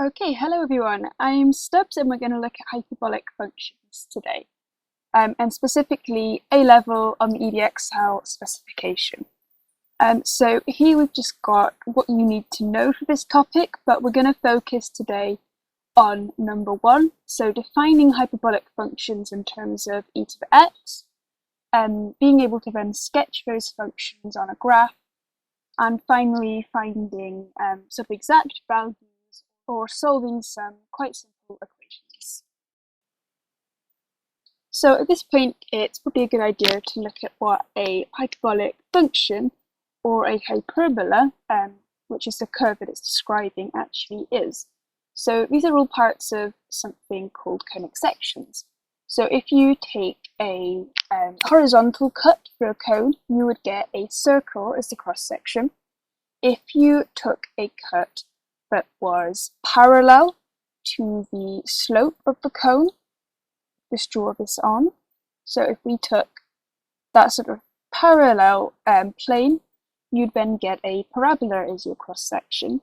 Okay, hello everyone. I'm Stubs and we're going to look at hyperbolic functions today, and specifically A-level on the EDXL specification. So here we've just got what you need to know for this topic, but we're going to focus today on number one, so defining hyperbolic functions in terms of e to the x, being able to then sketch those functions on a graph, and finally finding some exact values or solving some quite simple equations. So at this point, it's probably a good idea to look at what a hyperbolic function or a hyperbola, which is the curve that it's describing, actually is. So these are all parts of something called conic sections. So if you take a horizontal cut for a cone, you would get a circle as the cross section. If you took a cut that was parallel to the slope of the cone, just draw this on. So if we took that sort of parallel plane, you'd then get a parabola as your cross section.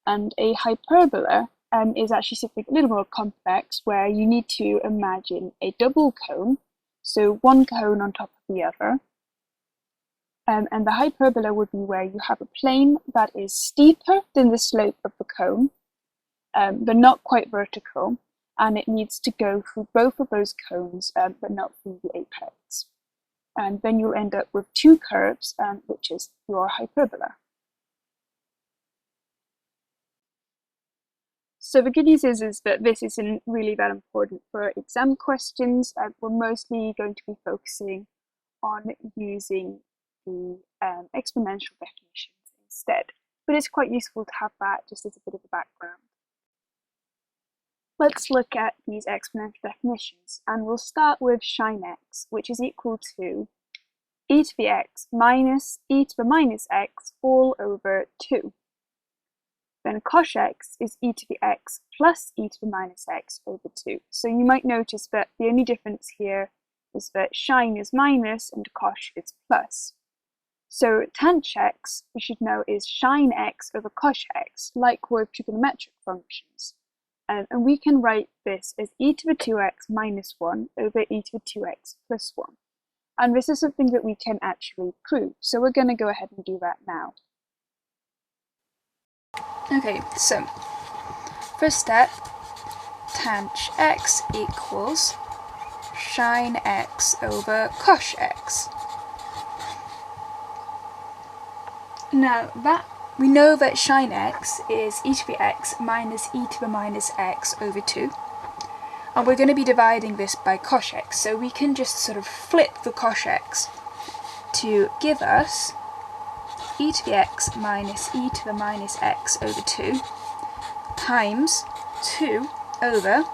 And a hyperbola is actually something a little more complex, where you need to imagine a double cone, so one cone on top of the other. And the hyperbola would be where you have a plane that is steeper than the slope of the cone, but not quite vertical, and it needs to go through both of those cones, but not through the apex. And then you'll end up with two curves, which is your hyperbola. So the good news is that this isn't really that important for exam questions. We're mostly going to be focusing on using the exponential definitions instead, but it's quite useful to have that just as a bit of a background. Let's look at these exponential definitions, and we'll start with sin x, which is equal to e to the x minus e to the minus x all over 2. Then cos x is e to the x plus e to the minus x over 2. So you might notice that the only difference here is that sin is minus and cos is plus. So tan x, we should know, is sin x over cos x, like with trigonometric functions. And we can write this as e to the 2x minus 1 over e to the 2x plus 1. And this is something that we can actually prove. So we're going to go ahead and do that now. Okay, so first step, tan x equals sin x over cos x. Now that we know that sin x is e to the x minus e to the minus x over 2, and we're going to be dividing this by cos x, so we can just sort of flip the cos x to give us e to the x minus e to the minus x over 2 times 2 over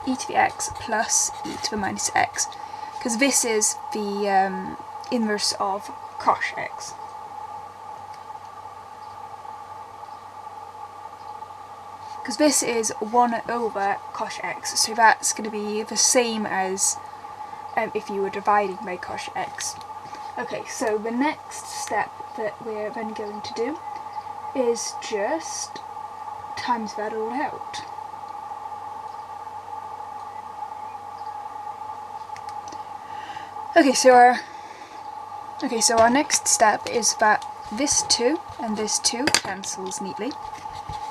e to the x plus e to the minus x, because this is the inverse of cos x. Because this is 1 over cos x, so that's going to be the same as if you were dividing by cos x. Okay, so the next step that we're then going to do is just times that all out. Okay, so our next step is that this 2 and this 2 cancels neatly,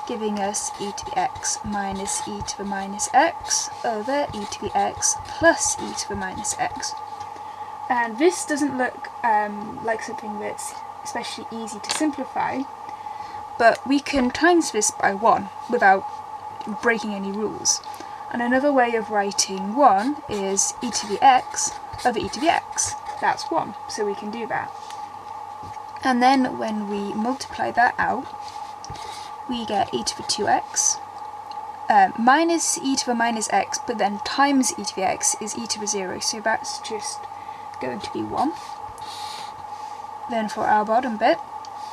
giving us e to the x minus e to the minus x over e to the x plus e to the minus x. And this doesn't look like something that's especially easy to simplify, but we can times this by 1 without breaking any rules. And another way of writing 1 is e to the x over e to the x. That's 1, so we can do that. And then when we multiply that out, we get e to the 2x minus e to the minus x, but then times e to the x is e to the 0, so that's just going to be 1. Then for our bottom bit,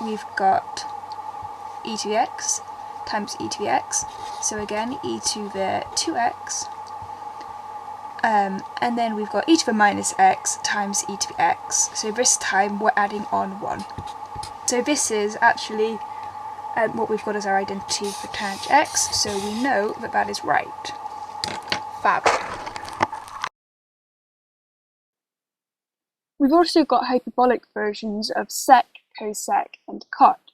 we've got e to the x times e to the x, so again e to the 2x, and then we've got e to the minus x times e to the x, so this time we're adding on 1. So this is actually what we've got is our identity for tangent x, so we know that that is right. Fab. We've also got hyperbolic versions of sec, cosec, and cot.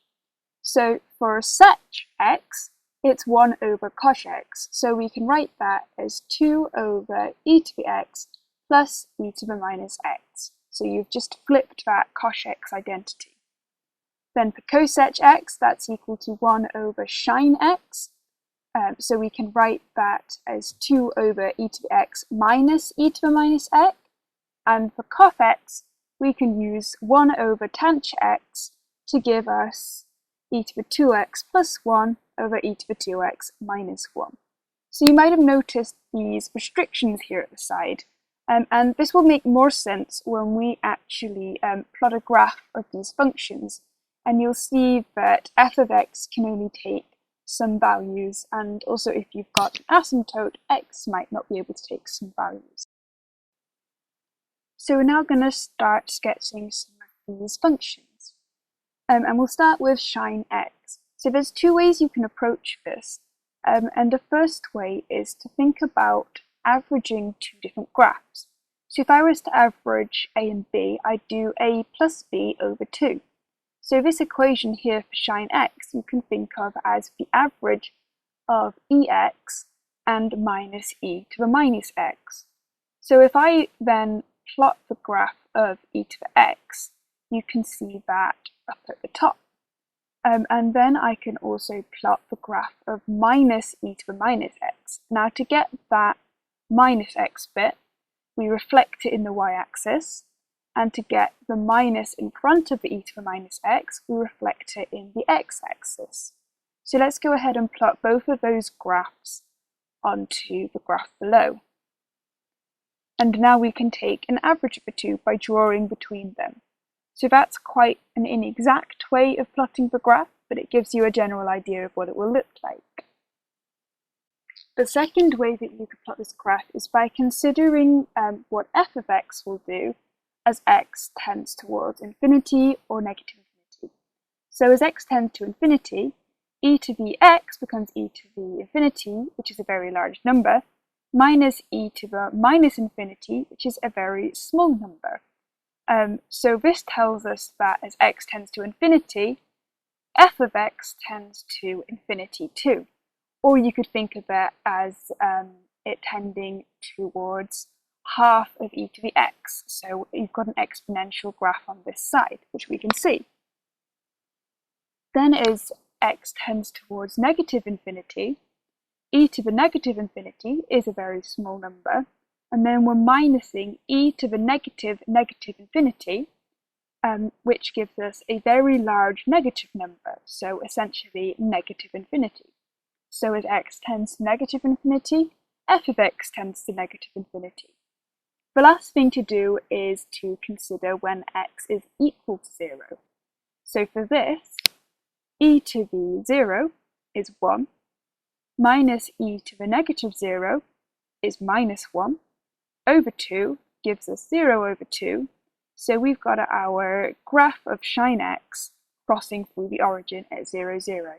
So for sec x, it's 1 over cos x, so we can write that as 2 over e to the x plus e to the minus x. So you've just flipped that cos x identity. Then for cosec x, that's equal to 1 over sine x, so we can write that as 2 over e to the x minus e to the minus x. And for cof x, we can use 1 over tangent x to give us e to the 2x plus 1 over e to the 2x minus 1. So you might have noticed these restrictions here at the side, and this will make more sense when we actually plot a graph of these functions. And you'll see that f of x can only take some values, and also if you've got an asymptote, x might not be able to take some values. So we're now going to start sketching some of these functions. And we'll start with sine x. So there's two ways you can approach this. And the first way is to think about averaging two different graphs. So if I was to average a and b, I'd do a plus b over 2. So this equation here for sine x you can think of as the average of ex and minus e to the minus x. So if I then plot the graph of e to the x, you can see that up at the top. And then I can also plot the graph of minus e to the minus x. Now to get that minus x bit, we reflect it in the y-axis. And to get the minus in front of the e to the minus x, we reflect it in the x-axis. So let's go ahead and plot both of those graphs onto the graph below. And now we can take an average of the two by drawing between them. So that's quite an inexact way of plotting the graph, but it gives you a general idea of what it will look like. The second way that you could plot this graph is by considering what f of x will do as x tends towards infinity or negative infinity. So as x tends to infinity, e to the x becomes e to the infinity, which is a very large number, minus e to the minus infinity, which is a very small number. So this tells us that as x tends to infinity, f of x tends to infinity too. Or you could think of it as it tending towards half of e to the x. So you've got an exponential graph on this side, which we can see. Then as x tends towards negative infinity, e to the negative infinity is a very small number, and then we're minusing e to the negative infinity, which gives us a very large negative number, so essentially negative infinity. So as x tends to negative infinity, f of x tends to negative infinity. The last thing to do is to consider when x is equal to 0. So for this, e to the 0 is 1, minus e to the negative 0 is minus 1, over 2 gives us 0 over 2, so we've got our graph of sine x crossing through the origin at 0, 0.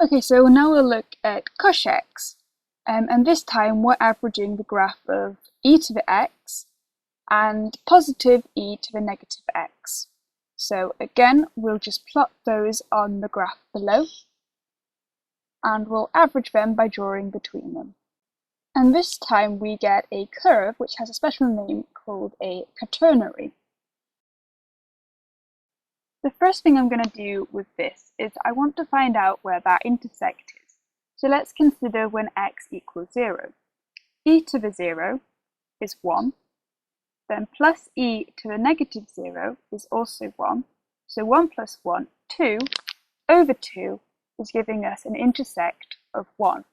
Okay, so now we'll look at cos x. And this time we're averaging the graph of e to the x and positive e to the negative x. So again, we'll just plot those on the graph below, and we'll average them by drawing between them. And this time we get a curve which has a special name called a quaternary. The first thing I'm going to do with this is I want to find out where that intersect is. So let's consider when x equals 0. E to the 0 is 1, then plus e to the negative 0 is also 1, so 1 plus 1, 2, over 2 is giving us an intersect of 1.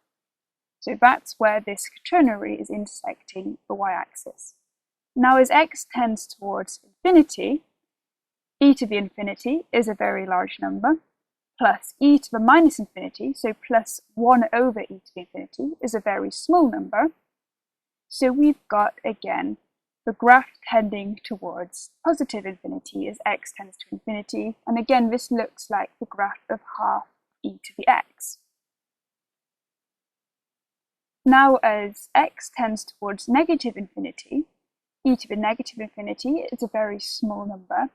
So that's where this quaternary is intersecting the y-axis. Now as x tends towards infinity, e to the infinity is a very large number, plus e to the minus infinity, so plus 1 over e to the infinity, is a very small number. So we've got, again, the graph tending towards positive infinity as x tends to infinity, and again this looks like the graph of half e to the x. Now as x tends towards negative infinity, e to the negative infinity is a very small number,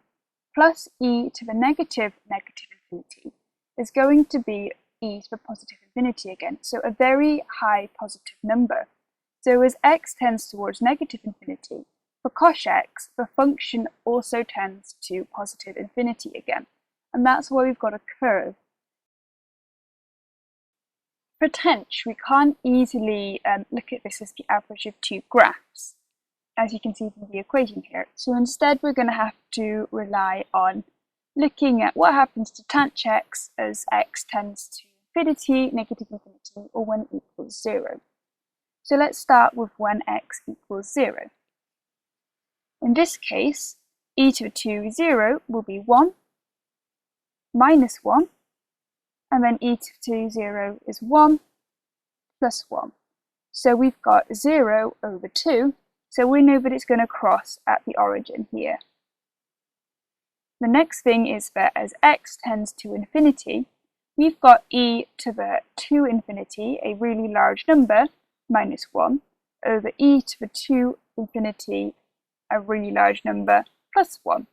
plus e to the negative infinity is going to be e to the positive infinity again, so a very high positive number. So as x tends towards negative infinity, for cosh x, the function also tends to positive infinity again, and that's why we've got a curve. For tanh, we can't easily look at this as the average of two graphs, as you can see from the equation here. So instead we're going to have to rely on looking at what happens to tanh x as x tends to infinity, negative infinity, or when e equals 0. So let's start with when x equals 0. In this case, e to the 2, 0 will be 1, minus 1, and then e to the 2, 0 is 1, plus 1. So we've got 0 over 2, so we know that it's going to cross at the origin here. The next thing is that as x tends to infinity, we've got e to the 2 infinity, a really large number, minus 1, over e to the 2 infinity, a really large number, plus 1.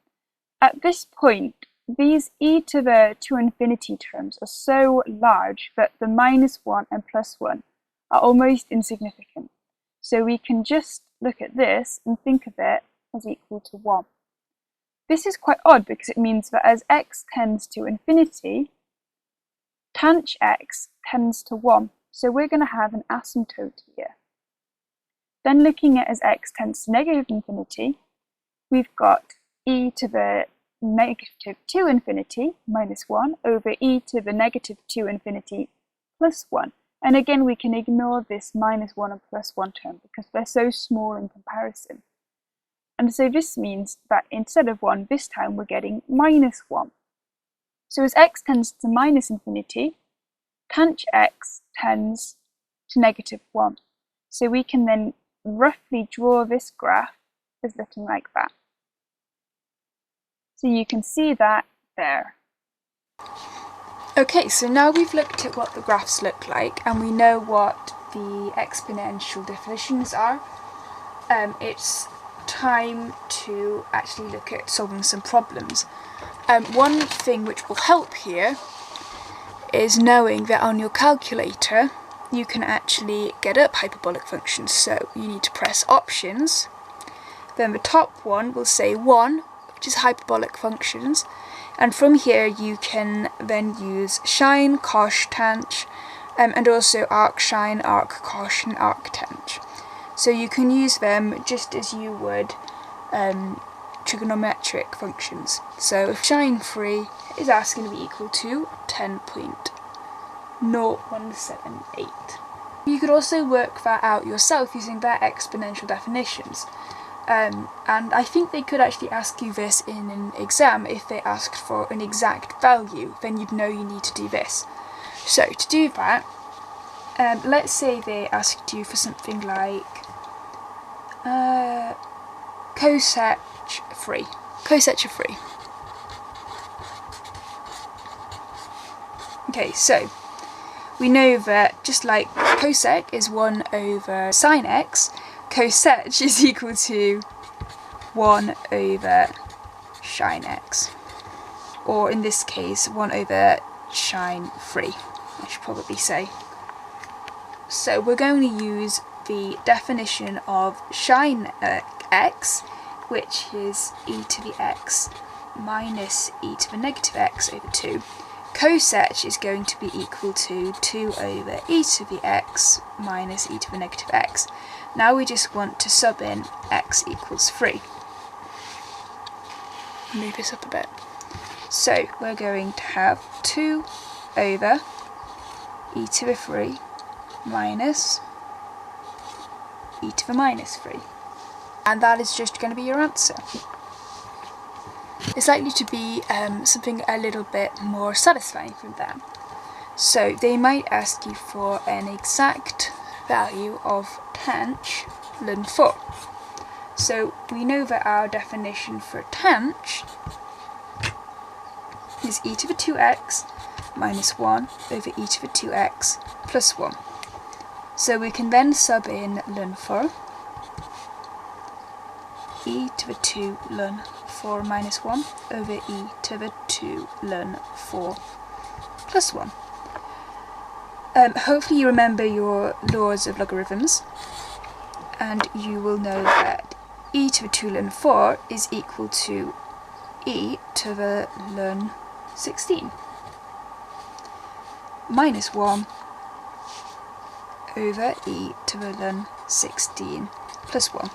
At this point, these e to the 2 infinity terms are so large that the minus 1 and plus 1 are almost insignificant. So we can just look at this and think of it as equal to 1. This is quite odd because it means that as x tends to infinity, tanh x tends to 1. So we're going to have an asymptote here. Then looking at as x tends to negative infinity, we've got e to the negative 2 infinity minus 1 over e to the negative 2 infinity plus 1. And again, we can ignore this minus 1 and plus 1 term because they're so small in comparison. And so this means that instead of 1, this time we're getting minus 1. So as x tends to minus infinity, tanh x tends to negative 1. So we can then roughly draw this graph as looking like that. So you can see that there. Okay, so now we've looked at what the graphs look like and we know what the exponential definitions are. It's time to actually look at solving some problems. One thing which will help here is knowing that on your calculator you can actually get up hyperbolic functions. So you need to press options, then the top one will say 1, which is hyperbolic functions, and from here you can then use sine, cosh, tanh, and also arc sine, arc cosh, and arc tanh. So you can use them just as you would trigonometric functions. So if sine 3 is asking to be equal to 10.0178. You could also work that out yourself using their exponential definitions. And I think they could actually ask you this in an exam. If they asked for an exact value, then you'd know you need to do this. So to do that, let's say they asked you for something like cosec 3. Cosec of 3. Okay, so we know that just like cosec is 1 over sine x, cosec is equal to 1 over sine x, or in this case 1 over sine 3, I should probably say. So we're going to use the definition of sine x, which is e to the x minus e to the negative x over 2. Cosec is going to be equal to 2 over e to the x minus e to the negative x. Now we just want to sub in x equals 3. Move this up a bit. So we're going to have 2 over e to the 3 minus e to the minus 3. And that is just going to be your answer. It's likely to be something a little bit more satisfying from them. So they might ask you for an exact value of tanh ln 4. So we know that our definition for tanh is e to the 2x minus 1 over e to the 2x plus 1. So we can then sub in ln 4, e to the 2 ln 4 minus 1 over e to the 2 ln 4 plus 1. Hopefully you remember your laws of logarithms, and you will know that e to the 2 ln 4 is equal to e to the ln 16 minus 1 over e to the ln 16 plus 1.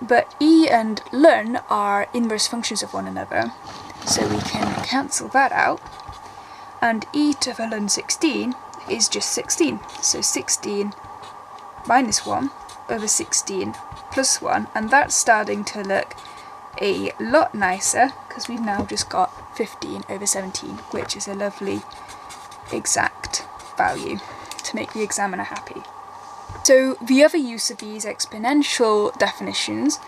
But e and ln are inverse functions of one another, so we can cancel that out, and e to the ln 16 is just 16, so 16 minus 1 over 16 plus 1, and that's starting to look a lot nicer because we've now just got 15 over 17, which is a lovely exact value to make the examiner happy. So the other use of these exponential definitions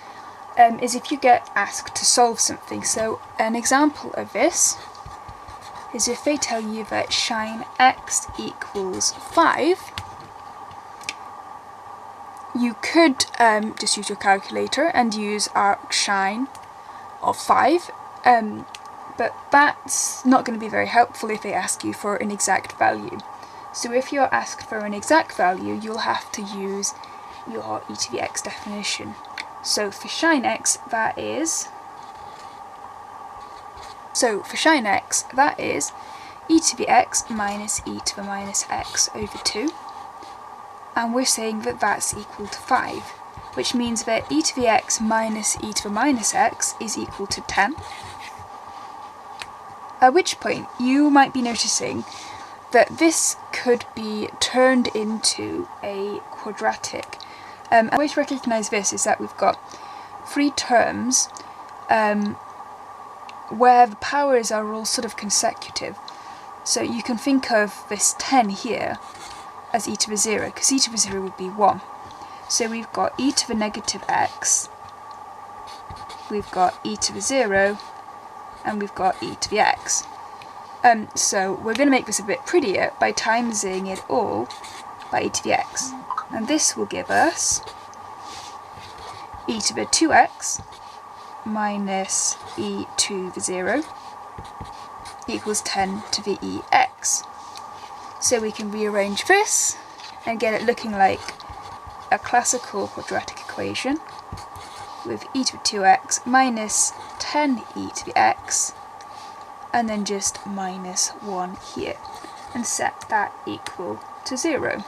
is if you get asked to solve something. So an example of this is if they tell you that sin x equals 5, you could just use your calculator and use arcsine of 5, but that's not going to be very helpful if they ask you for an exact value. So if you're asked for an exact value, you'll have to use your e to the x definition. So for sin x, that is e to the x minus e to the minus x over 2. And we're saying that that's equal to 5, which means that e to the x minus e to the minus x is equal to 10. At which point you might be noticing that this could be turned into a quadratic. A way to recognise this is that we've got 3 terms where the powers are all sort of consecutive. So you can think of this 10 here as e to the 0, because e to the 0 would be 1. So we've got e to the negative x, we've got e to the 0, and we've got e to the x. So we're going to make this a bit prettier by timesing it all by e to the x. And this will give us e to the 2x minus e to the 0 equals 10 to the ex. So we can rearrange this and get it looking like a classical quadratic equation with e to the 2x minus 10e to the x, and then just minus 1 here, and set that equal to 0.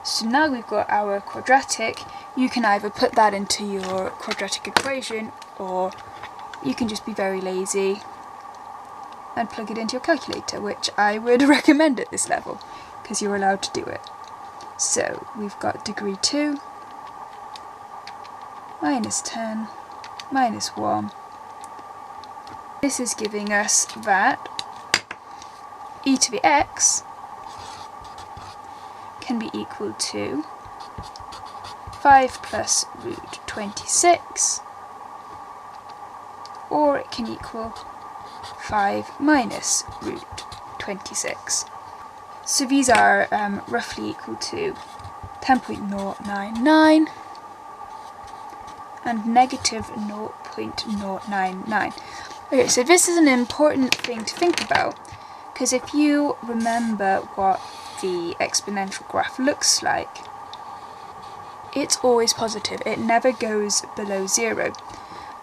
So now we've got our quadratic. You can either put that into your quadratic equation, or you can just be very lazy and plug it into your calculator, which I would recommend at this level, because you're allowed to do it. So we've got degree 2 minus 10 minus 1. This is giving us that e to the x can be equal to 5 plus root 26, or it can equal 5 minus root 26. So these are roughly equal to 10.099 and negative 0.099. Okay, so this is an important thing to think about, because if you remember what the exponential graph looks like, it's always positive. It never goes below 0.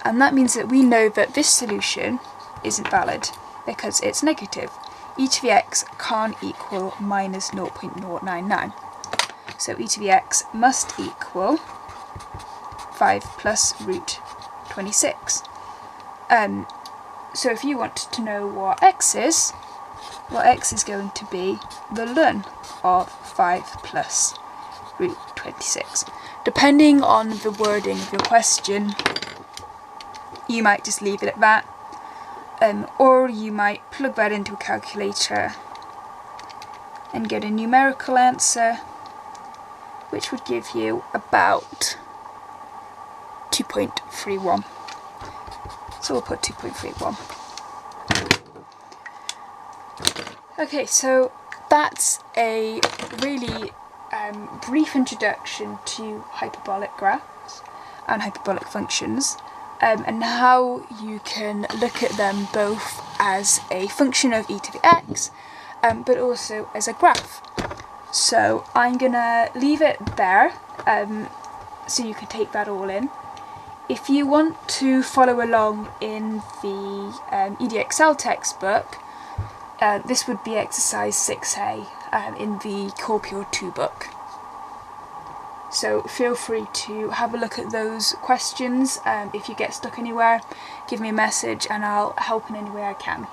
And that means that we know that this solution isn't valid because it's negative. E to the x can't equal minus 0.099. So e to the x must equal 5 plus root 26. So if you want to know what x is going to be the ln of 5 plus root 26. Depending on the wording of your question, you might just leave it at that, or you might plug that into a calculator and get a numerical answer, which would give you about 2.31. So we'll put 2.31. Okay, so that's a really brief introduction to hyperbolic graphs and hyperbolic functions, and how you can look at them both as a function of e to the x, but also as a graph. So I'm gonna leave it there, so you can take that all in. If you want to follow along in the EDXL textbook, this would be exercise 6A in the Core Pure 2 book. So feel free to have a look at those questions. If you get stuck anywhere, give me a message and I'll help in any way I can.